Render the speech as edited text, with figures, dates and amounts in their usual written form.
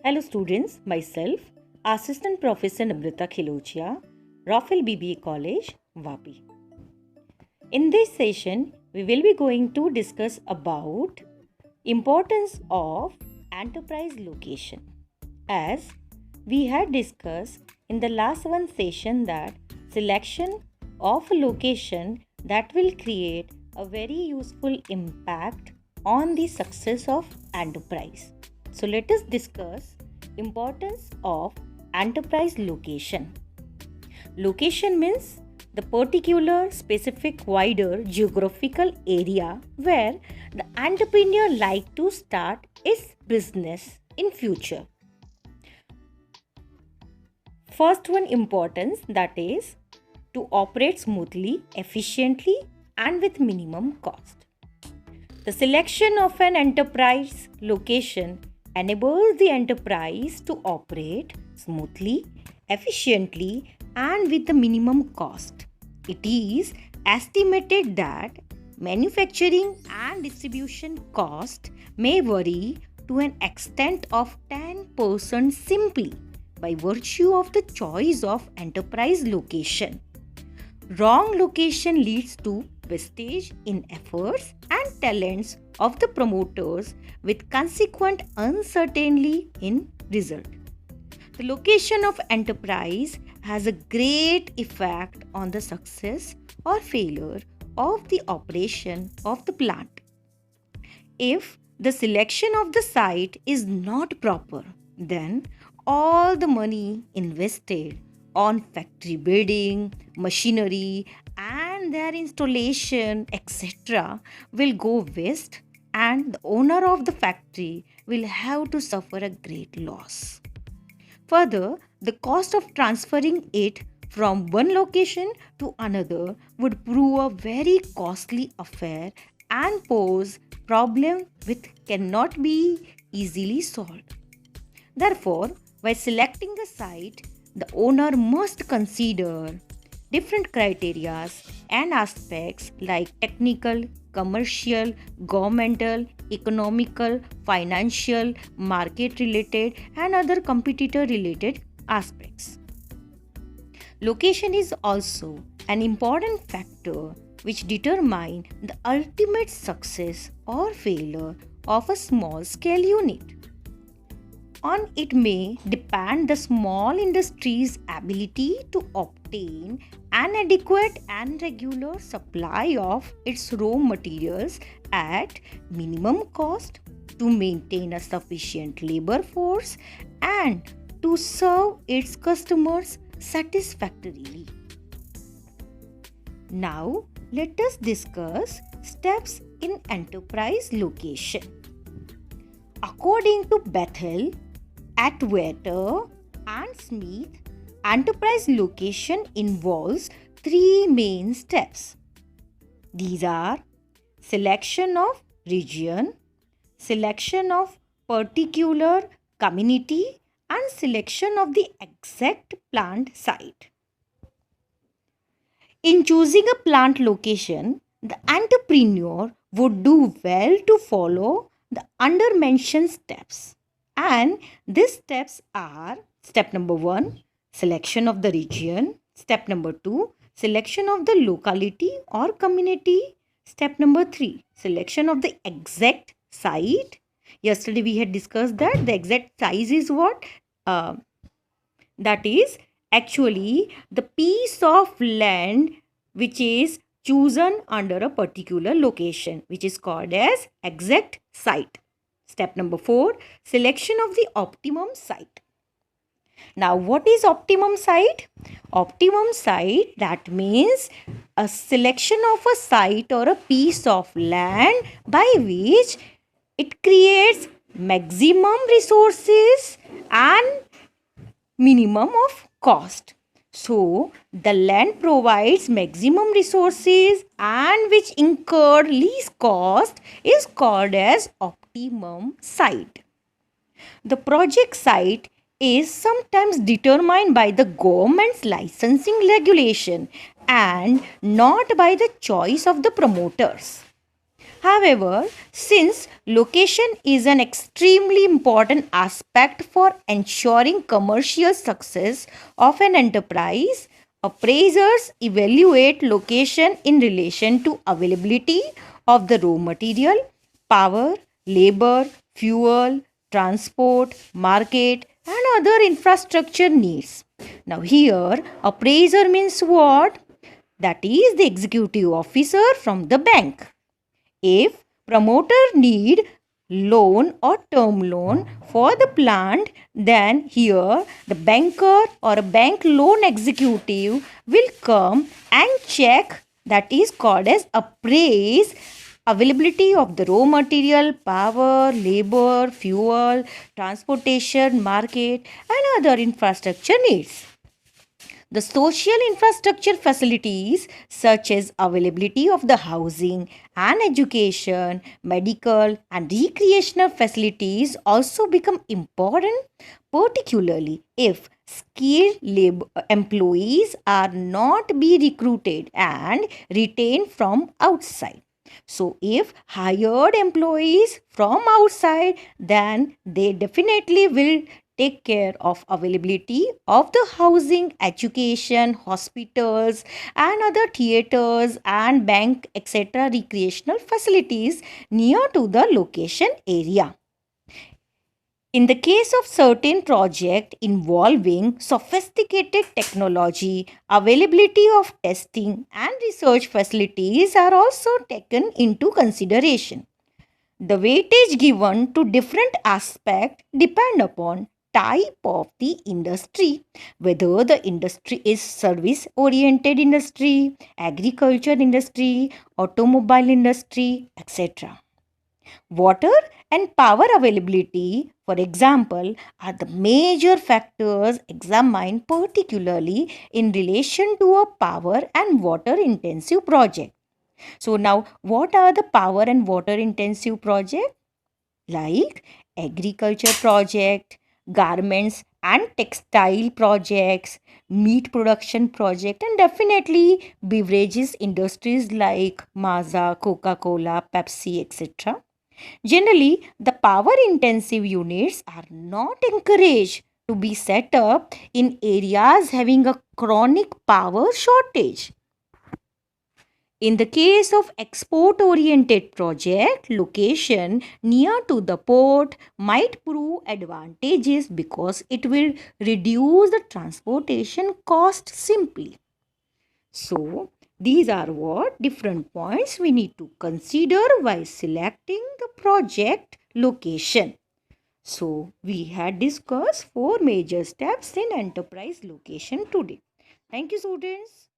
Hello students, myself, Assistant Professor Namrata Khilochia, Raffel BBA College, Vapi. In this session, we will be going to discuss about importance of enterprise location. As we had discussed in the last one session that selection of a location that will create a very useful impact on the success of enterprise. So let us discuss importance of enterprise location. Location means the particular specific wider geographical area where the entrepreneur like to start its business in future. First one importance, that is to operate smoothly, efficiently and with minimum cost. The selection of an enterprise location enables the enterprise to operate smoothly, efficiently and with the minimum cost. It is estimated that manufacturing and distribution cost may vary to an extent of 10% simply by virtue of the choice of enterprise location. Wrong location leads to wastage in efforts and talents of the promoters with consequent uncertainty in result. The location of enterprise has a great effect on the success or failure of the operation of the plant. If the selection of the site is not proper, then all the money invested on factory building, machinery, and their installation, etc., will go waste, and the owner of the factory will have to suffer a great loss. Further, the cost of transferring it from one location to another would prove a very costly affair and pose problems which cannot be easily solved. Therefore, while selecting a site, the owner must consider different criteria and aspects like technical, commercial, governmental, economical, financial, market related, and other competitor related aspects. Location is also an important factor which determines the ultimate success or failure of a small scale unit. On it may depend the small industry's ability to obtain an adequate and regular supply of its raw materials at minimum cost, to maintain a sufficient labor force and to serve its customers satisfactorily. Now, let us discuss steps in enterprise location. According to Bethel, Atwater and Smith, enterprise location involves three main steps. These are selection of region, selection of particular community, and selection of the exact plant site. In choosing a plant location, the entrepreneur would do well to follow the undermentioned steps. And these steps are: step number 1, selection of the region; step number 2, selection of the locality or community; step number 3, selection of the exact site. Yesterday we had discussed that the exact size is what? That is actually the piece of land which is chosen under a particular location, which is called as exact site. Step number 4, selection of the optimum site. Now, what is optimum site? Optimum site, that means a selection of a site or a piece of land by which it creates maximum resources and minimum of cost. So, the land provides maximum resources and which incurred least cost is called as optimum site. The project site is sometimes determined by the government's licensing regulation and not by the choice of the promoters. However, since location is an extremely important aspect for ensuring commercial success of an enterprise, appraisers evaluate location in relation to availability of the raw material, power, labor, fuel, transport, market, and other infrastructure needs. Now, here, appraiser means what? That is the executive officer from the bank. If promoter need loan or term loan for the plant, then here the banker or a bank loan executive will come and check, that is called as appraise availability of the raw material, power, labor, fuel, transportation, market and other infrastructure needs. The social infrastructure facilities such as availability of the housing and education, medical and recreational facilities also become important, particularly if skilled employees are not be recruited and retained from outside. So if hired employees from outside, then they definitely will take care of availability of the housing, education, hospitals and other theaters and bank etc. recreational facilities near to the location area. In the case of certain project involving sophisticated technology, availability of testing and research facilities are also taken into consideration. The weightage given to different aspects depend upon type of the industry, whether the industry is service oriented industry, agriculture industry, automobile industry, etc. Water and power availability, for example, are the major factors examined particularly in relation to a power and water intensive project. So now what are the power and water intensive projects? Like agriculture project, garments and textile projects, meat production project and definitely beverages industries like Mazda, Coca-Cola, Pepsi, etc. Generally, the power intensive units are not encouraged to be set up in areas having a chronic power shortage. In the case of export oriented project, location near to the port might prove advantageous because it will reduce the transportation cost simply. So, these are what different points we need to consider while selecting the project location. So, we had discussed 4 major steps in enterprise location today. Thank you, students.